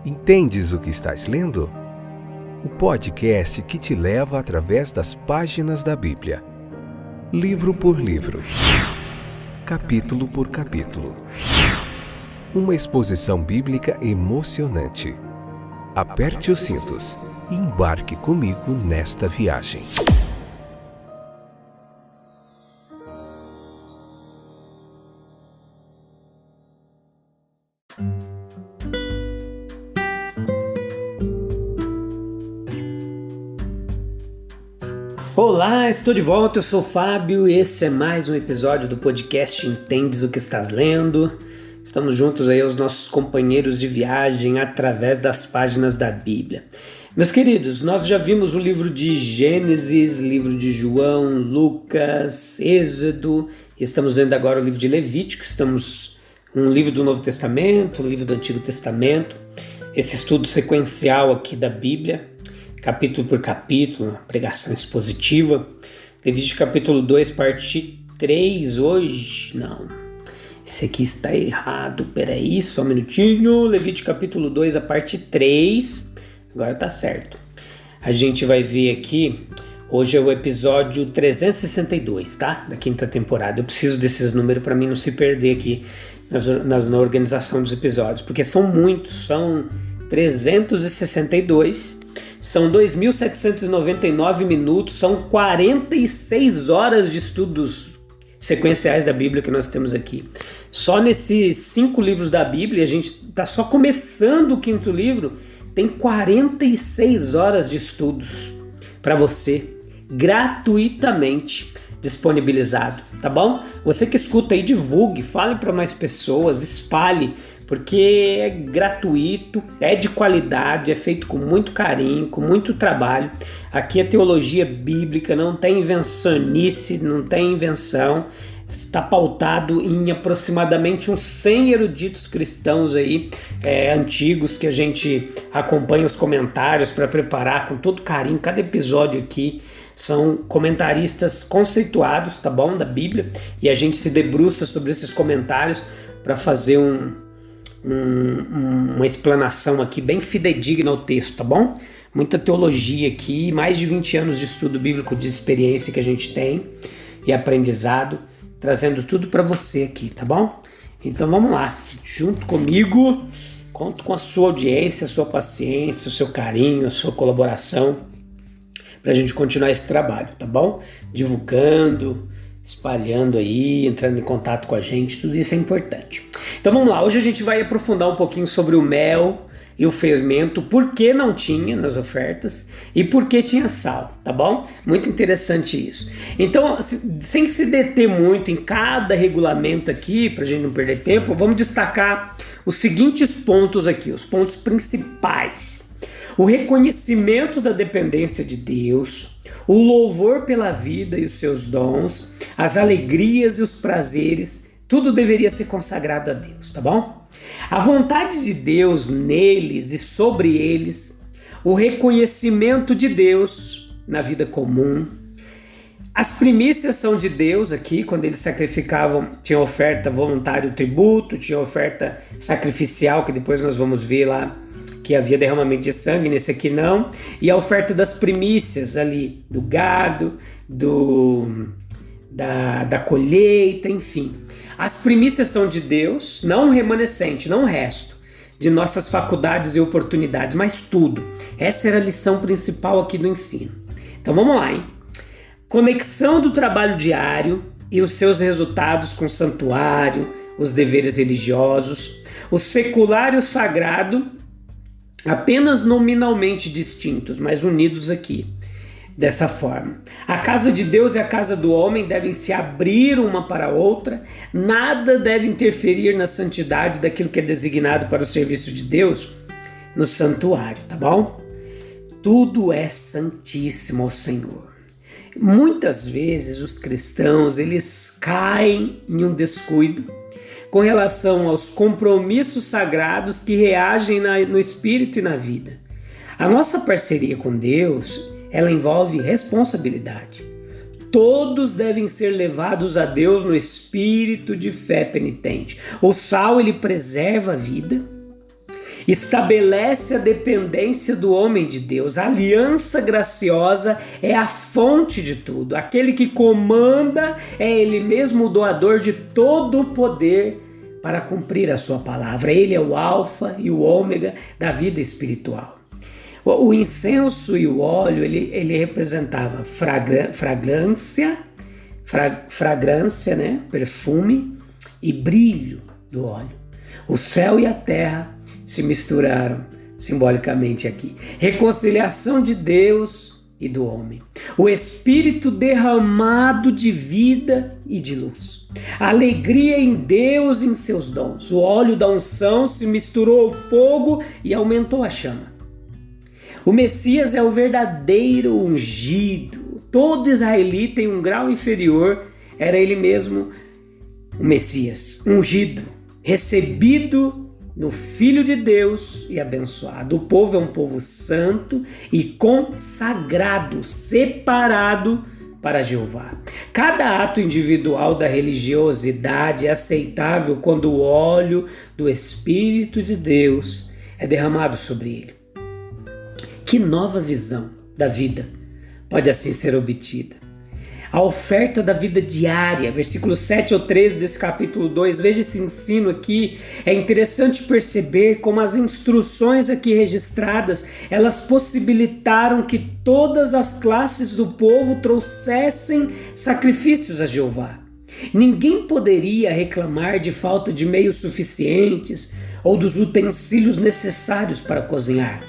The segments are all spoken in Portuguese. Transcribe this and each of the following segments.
Entendes o que estás lendo? O podcast que te leva através das páginas da Bíblia. Livro por livro. Capítulo por capítulo. Uma exposição bíblica emocionante. Aperte os cintos e embarque comigo nesta viagem. Olá, estou de volta, eu sou o Fábio e esse é mais um episódio do podcast Entendes o que estás lendo. Estamos juntos aí aos nossos companheiros de viagem através das páginas da Bíblia. Meus queridos, nós já vimos o livro de Gênesis, livro de João, Lucas, Êxodo, e estamos lendo agora o livro de Levítico, estamos um livro do Novo Testamento, um livro do Antigo Testamento, esse estudo sequencial aqui da Bíblia, capítulo por capítulo, uma pregação expositiva. Levítico capítulo 2, parte 3 hoje. Não, esse aqui está errado. Peraí, só um minutinho. Levítico capítulo 2, a parte 3. Agora tá certo. A gente vai ver aqui, hoje é o episódio 362, tá? Da quinta temporada. Eu preciso desses números para mim não se perder aqui na organização dos episódios, porque são muitos, são 362. São 2.799 minutos, são 46 horas de estudos sequenciais da Bíblia que nós temos aqui. Só nesses 5 livros da Bíblia, a gente está só começando o 5º livro, tem 46 horas de estudos para você, gratuitamente disponibilizado, tá bom? Você que escuta aí, divulgue, fale para mais pessoas, espalhe, porque é gratuito, é de qualidade, é feito com muito carinho, com muito trabalho. Aqui é teologia bíblica, não tem invencionice, não tem invenção. Está pautado em aproximadamente uns 100 eruditos cristãos aí, antigos, que a gente acompanha os comentários para preparar com todo carinho. Cada episódio aqui são comentaristas conceituados, tá bom, da Bíblia, e a gente se debruça sobre esses comentários para fazer uma explanação aqui bem fidedigna ao texto, tá bom? Muita teologia aqui, mais de 20 anos de estudo bíblico, de experiência que a gente tem e aprendizado, trazendo tudo para você aqui, tá bom? Então vamos lá, junto comigo, conto com a sua audiência, a sua paciência, o seu carinho, a sua colaboração, para a gente continuar esse trabalho, tá bom? Divulgando, espalhando aí, entrando em contato com a gente, tudo isso é importante. Então vamos lá, hoje a gente vai aprofundar um pouquinho sobre o mel e o fermento, por que não tinha nas ofertas e por que tinha sal, tá bom? Muito interessante isso. Então, sem se deter muito em cada regulamento aqui, pra gente não perder tempo, vamos destacar os seguintes pontos aqui, os pontos principais. O reconhecimento da dependência de Deus, o louvor pela vida e os seus dons, as alegrias e os prazeres, tudo deveria ser consagrado a Deus, tá bom? A vontade de Deus neles e sobre eles, o reconhecimento de Deus na vida comum. As primícias são de Deus aqui, quando eles sacrificavam, tinha oferta voluntária, o tributo, tinha oferta sacrificial, que depois nós vamos ver lá, que havia derramamento de sangue, nesse aqui não, e a oferta das primícias ali, do gado, da colheita, enfim. As primícias são de Deus, não o remanescente, não o resto, de nossas faculdades e oportunidades, mas tudo. Essa era a lição principal aqui do ensino. Então vamos lá, hein? Conexão do trabalho diário e os seus resultados com o santuário, os deveres religiosos, o secular e o sagrado, apenas nominalmente distintos, mas unidos aqui, dessa forma. A casa de Deus e a casa do homem devem se abrir uma para a outra, nada deve interferir na santidade daquilo que é designado para o serviço de Deus no santuário, tá bom? Tudo é santíssimo ao Senhor. Muitas vezes os cristãos, eles caem em um descuido com relação aos compromissos sagrados que reagem no espírito e na vida. A nossa parceria com Deus, ela envolve responsabilidade. Todos devem ser levados a Deus no espírito de fé penitente. O sal, ele preserva a vida estabelece a dependência do homem de Deus. A aliança graciosa é a fonte de tudo. Aquele que comanda é Ele mesmo o doador de todo o poder para cumprir a sua palavra. Ele é o alfa e o ômega da vida espiritual. O incenso e o óleo, ele representava fragrância, né? Perfume e brilho do óleo. O céu e a terra se misturaram simbolicamente aqui. Reconciliação de Deus e do homem. O Espírito derramado de vida e de luz. Alegria em Deus e em seus dons. O óleo da unção se misturou ao fogo e aumentou a chama. O Messias é o verdadeiro ungido. Todo israelita em um grau inferior era ele mesmo o Messias, ungido, recebido no Filho de Deus e abençoado. O povo é um povo santo e consagrado, separado para Jeová. Cada ato individual da religiosidade é aceitável quando o óleo do Espírito de Deus é derramado sobre ele. Que nova visão da vida pode assim ser obtida? A oferta da vida diária, versículos 7 ao 13 desse capítulo 2, veja esse ensino aqui. É interessante perceber como as instruções aqui registradas, elas possibilitaram que todas as classes do povo trouxessem sacrifícios a Jeová. Ninguém poderia reclamar de falta de meios suficientes ou dos utensílios necessários para cozinhar.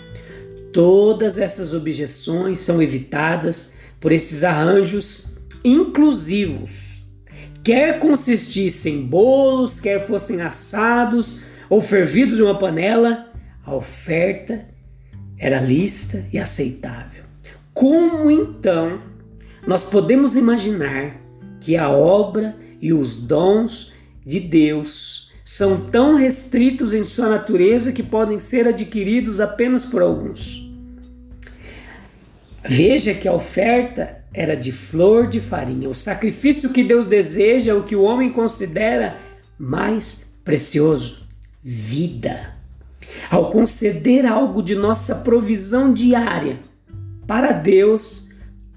Todas essas objeções são evitadas por esses arranjos inclusivos. Quer consistissem em bolos, quer fossem assados ou fervidos em uma panela, a oferta era lista e aceitável. Como então nós podemos imaginar que a obra e os dons de Deus são tão restritos em sua natureza que podem ser adquiridos apenas por alguns? Veja que a oferta era de flor de farinha. O sacrifício que Deus deseja é o que o homem considera mais precioso: vida. Ao conceder algo de nossa provisão diária para Deus,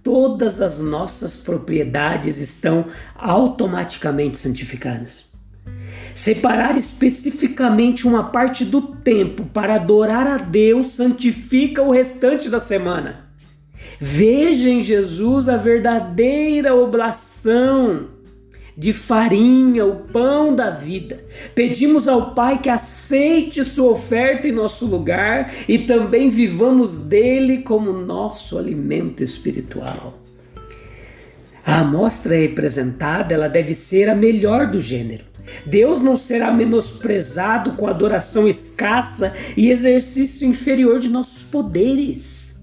todas as nossas propriedades estão automaticamente santificadas. Separar especificamente uma parte do tempo para adorar a Deus santifica o restante da semana. Veja em Jesus a verdadeira oblação de farinha, o pão da vida. Pedimos ao Pai que aceite sua oferta em nosso lugar e também vivamos dele como nosso alimento espiritual. A amostra representada, ela deve ser a melhor do gênero. Deus não será menosprezado com adoração escassa e exercício inferior de nossos poderes.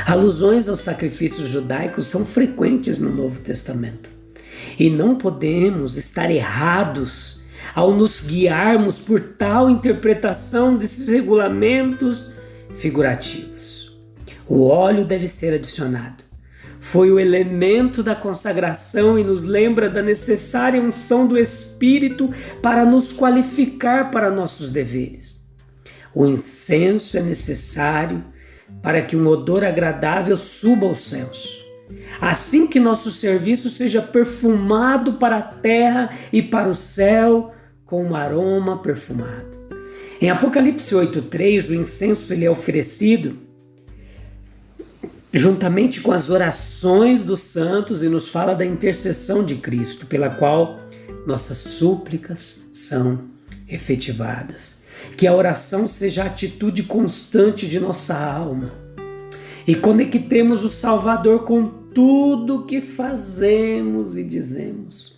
Alusões aos sacrifícios judaicos são frequentes no Novo Testamento. E não podemos estar errados ao nos guiarmos por tal interpretação desses regulamentos figurativos. O óleo deve ser adicionado. Foi o elemento da consagração e nos lembra da necessária unção do Espírito para nos qualificar para nossos deveres. O incenso é necessário para que um odor agradável suba aos céus. Assim que nosso serviço seja perfumado para a terra e para o céu com um aroma perfumado. Em Apocalipse 8:3, o incenso ele é oferecido juntamente com as orações dos santos e nos fala da intercessão de Cristo, pela qual nossas súplicas são efetivadas. Que a oração seja a atitude constante de nossa alma e conectemos o Salvador com tudo que fazemos e dizemos.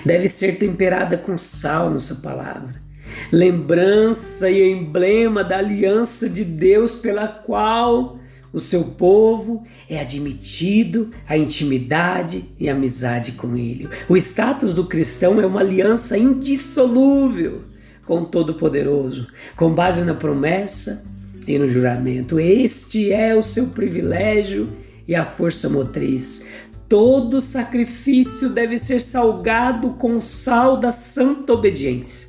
Deve ser temperada com sal nossa palavra, lembrança e emblema da aliança de Deus pela qual o seu povo é admitido à intimidade e amizade com Ele. O status do cristão é uma aliança indissolúvel com o Todo-Poderoso, com base na promessa e no juramento. Este é o seu privilégio e a força motriz. Todo sacrifício deve ser salgado com o sal da santa obediência.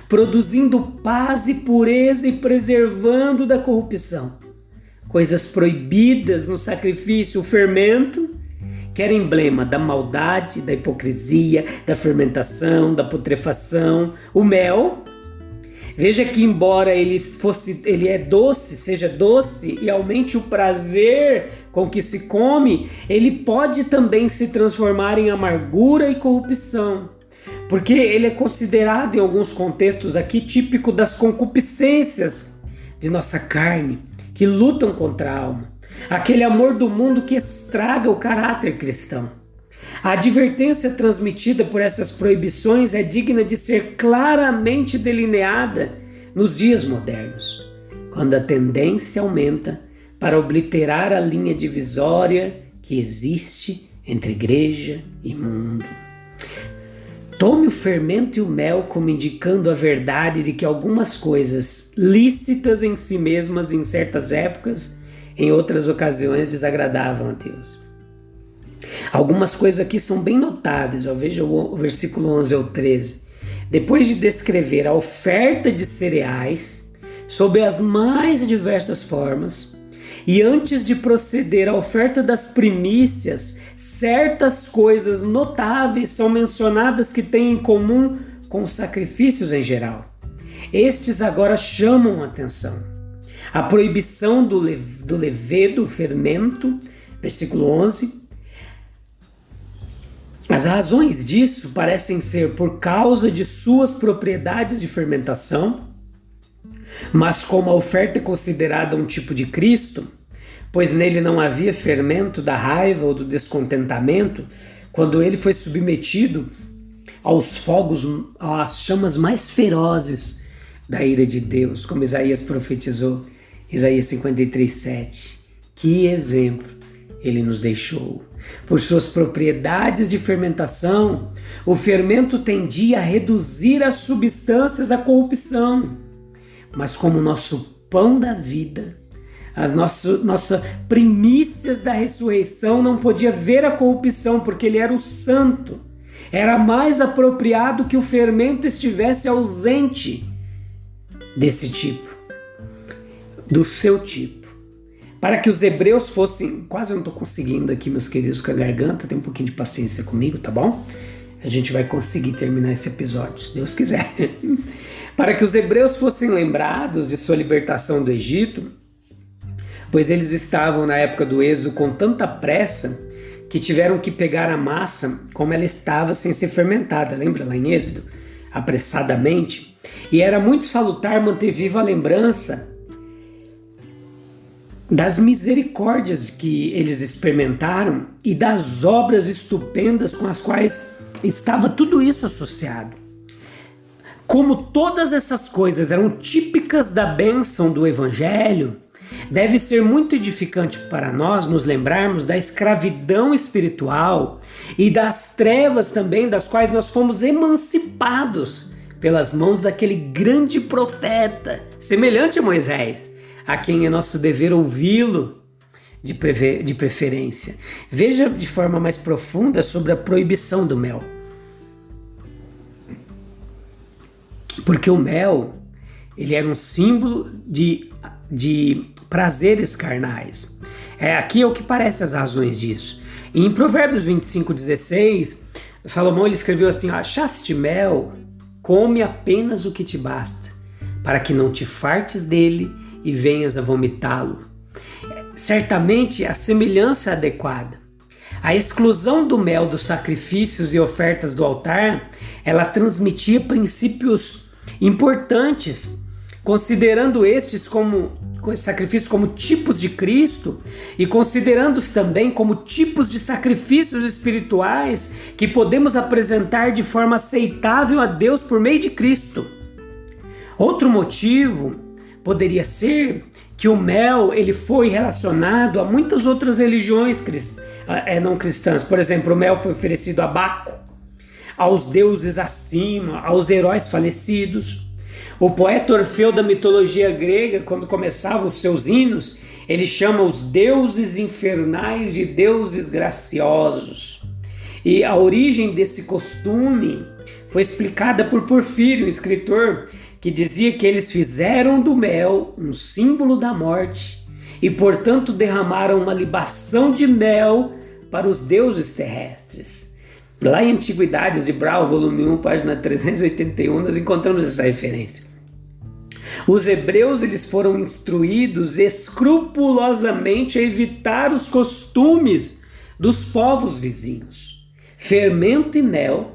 produzindo paz e pureza e preservando da corrupção. Coisas proibidas no sacrifício, o fermento, que era emblema da maldade, da hipocrisia, da fermentação, da putrefação. O mel, veja que embora ele é doce, seja doce e aumente o prazer com que se come, ele pode também se transformar em amargura e corrupção, porque ele é considerado em alguns contextos aqui típico das concupiscências de nossa carne, que lutam contra a alma. Aquele amor do mundo que estraga o caráter cristão. A advertência transmitida por essas proibições é digna de ser claramente delineada nos dias modernos, quando a tendência aumenta para obliterar a linha divisória que existe entre igreja e mundo. Tome o fermento e o mel como indicando a verdade de que algumas coisas lícitas em si mesmas em certas épocas, em outras ocasiões desagradavam a Deus. Algumas coisas aqui são bem notáveis. Veja o versículo 11 ao 13. Depois de descrever a oferta de cereais sob as mais diversas formas, e antes de proceder à oferta das primícias, certas coisas notáveis são mencionadas que têm em comum com os sacrifícios em geral. Estes agora chamam a atenção. A proibição do levedo, fermento, versículo 11. As razões disso parecem ser por causa de suas propriedades de fermentação, mas como a oferta é considerada um tipo de Cristo, pois nele não havia fermento da raiva ou do descontentamento, quando ele foi submetido aos fogos, às chamas mais ferozes da ira de Deus, como Isaías profetizou, Isaías 53:7. Que exemplo ele nos deixou. Por suas propriedades de fermentação, o fermento tendia a reduzir as substâncias à corrupção. Mas como nosso pão da vida, as nossas primícias da ressurreição não podia ver a corrupção, porque ele era o santo. Era mais apropriado que o fermento estivesse ausente desse tipo, do seu tipo. Para que os hebreus fossem... Quase eu não estou conseguindo aqui, meus queridos, com a garganta. Tem um pouquinho de paciência comigo, tá bom? A gente vai conseguir terminar esse episódio, se Deus quiser. Para que os hebreus fossem lembrados de sua libertação do Egito, pois eles estavam na época do êxodo com tanta pressa que tiveram que pegar a massa como ela estava sem ser fermentada. Lembra lá em Êxodo? Apressadamente. E era muito salutar manter viva a lembrança das misericórdias que eles experimentaram e das obras estupendas com as quais estava tudo isso associado. Como todas essas coisas eram típicas da bênção do Evangelho, deve ser muito edificante para nós nos lembrarmos da escravidão espiritual e das trevas também, das quais nós fomos emancipados pelas mãos daquele grande profeta, semelhante a Moisés, a quem é nosso dever ouvi-lo de preferência. Veja de forma mais profunda sobre a proibição do mel. Porque o mel, ele era um símbolo de prazeres carnais. Aqui é o que parece as razões disso. E em Provérbios 25:16, Salomão ele escreveu assim: achaste mel, come apenas o que te basta, para que não te fartes dele e venhas a vomitá-lo. Certamente a semelhança é adequada. A exclusão do mel dos sacrifícios e ofertas do altar, ela transmitia princípios importantes, considerando estes sacrifícios como tipos de Cristo e considerando-os também como tipos de sacrifícios espirituais que podemos apresentar de forma aceitável a Deus por meio de Cristo. Outro motivo poderia ser que o mel ele foi relacionado a muitas outras religiões não cristãs. Por exemplo, o mel foi oferecido a Baco, aos deuses acima, aos heróis falecidos. O poeta Orfeu da mitologia grega, quando começava os seus hinos, ele chama os deuses infernais de deuses graciosos. E a origem desse costume foi explicada por Porfírio, um escritor que dizia que eles fizeram do mel um símbolo da morte e, portanto, derramaram uma libação de mel para os deuses terrestres. Lá em Antiguidades de Brown, volume 1, página 381, nós encontramos essa referência. Os hebreus eles foram instruídos escrupulosamente a evitar os costumes dos povos vizinhos. Fermento e mel,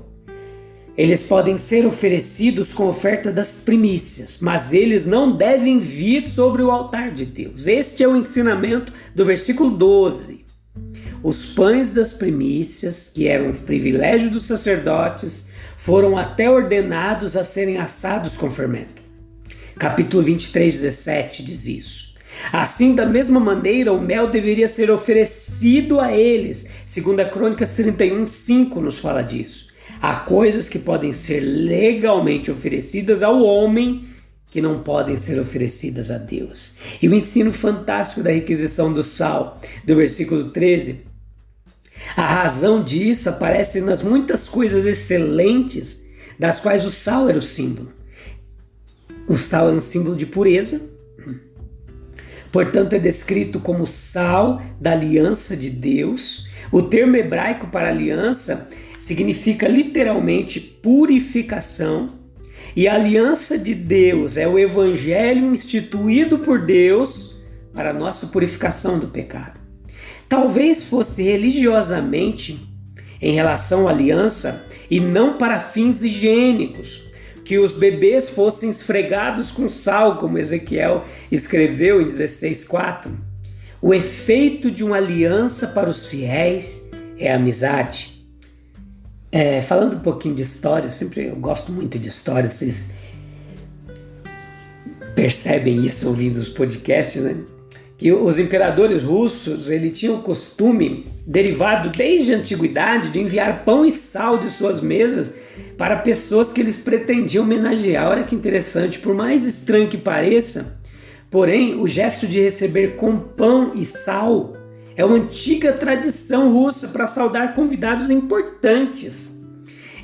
eles podem ser oferecidos com oferta das primícias, mas eles não devem vir sobre o altar de Deus. Este é o ensinamento do versículo 12. Os pães das primícias, que eram um privilégio dos sacerdotes, foram até ordenados a serem assados com fermento. Capítulo 23, 17 diz isso. Assim, da mesma maneira, o mel deveria ser oferecido a eles. 2 Crônicas 31, 5 nos fala disso. Há coisas que podem ser legalmente oferecidas ao homem que não podem ser oferecidas a Deus. E o ensino fantástico da requisição do sal, do versículo 13, a razão disso aparece nas muitas coisas excelentes das quais o sal era o símbolo. O sal é um símbolo de pureza, portanto é descrito como sal da aliança de Deus. O termo hebraico para aliança significa literalmente purificação, e a aliança de Deus é o evangelho instituído por Deus para a nossa purificação do pecado. Talvez fosse religiosamente em relação à aliança e não para fins higiênicos, que os bebês fossem esfregados com sal, como Ezequiel escreveu em 16:4. O efeito de uma aliança para os fiéis é a amizade. Falando um pouquinho de história, eu gosto muito de história, vocês percebem isso ouvindo os podcasts, né? Que os imperadores russos tinham o costume, derivado desde a antiguidade, de enviar pão e sal de suas mesas para pessoas que eles pretendiam homenagear. Olha que interessante, por mais estranho que pareça, porém o gesto de receber com pão e sal é uma antiga tradição russa para saudar convidados importantes.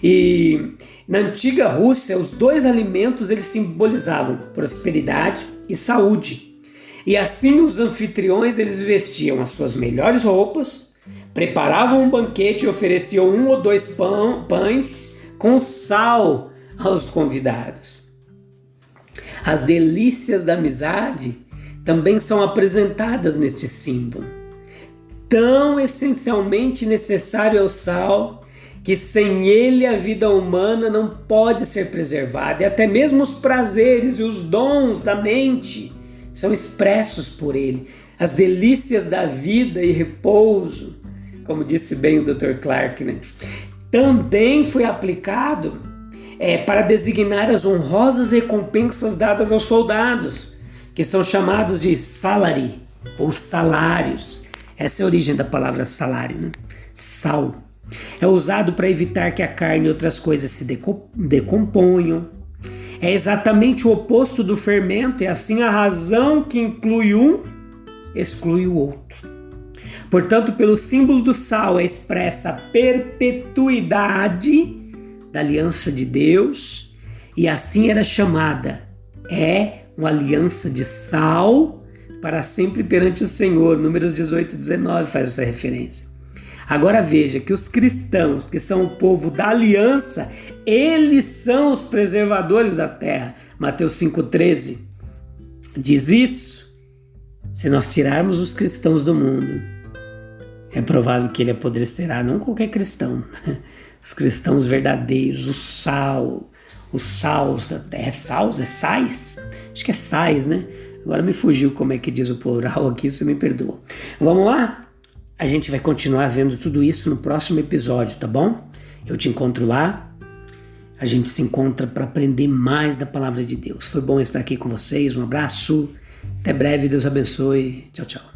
E na antiga Rússia, os dois alimentos eles simbolizavam prosperidade e saúde. E assim os anfitriões eles vestiam as suas melhores roupas, preparavam um banquete e ofereciam 1 ou 2 pães com sal aos convidados. As delícias da amizade também são apresentadas neste símbolo. Tão essencialmente necessário é o sal, que sem ele a vida humana não pode ser preservada, e até mesmo os prazeres e os dons da mente são expressos por ele. As delícias da vida e repouso, como disse bem o Dr. Clark, né? Também foi aplicado para designar as honrosas recompensas dadas aos soldados, que são chamados de salary, ou salários. Essa é a origem da palavra salário, né? Sal. É usado para evitar que a carne e outras coisas se decomponham. É exatamente o oposto do fermento, e assim a razão que inclui um, exclui o outro. Portanto, pelo símbolo do sal é expressa a perpetuidade da aliança de Deus, e assim era chamada. É uma aliança de sal para sempre perante o Senhor. Números 18 e 19 faz essa referência. Agora veja que os cristãos, que são o povo da aliança, eles são os preservadores da terra. Mateus 5,13 diz isso. Se nós tirarmos os cristãos do mundo, é provável que ele apodrecerá. Não qualquer cristão, os cristãos verdadeiros, os sals da terra. Sals? É sais? Acho que é sais, né? Agora me fugiu como é que diz o plural aqui, você me perdoa. Vamos lá? A gente vai continuar vendo tudo isso no próximo episódio, tá bom? Eu te encontro lá. A gente se encontra para aprender mais da palavra de Deus. Foi bom estar aqui com vocês. Um abraço. Até breve. Deus abençoe. Tchau, tchau.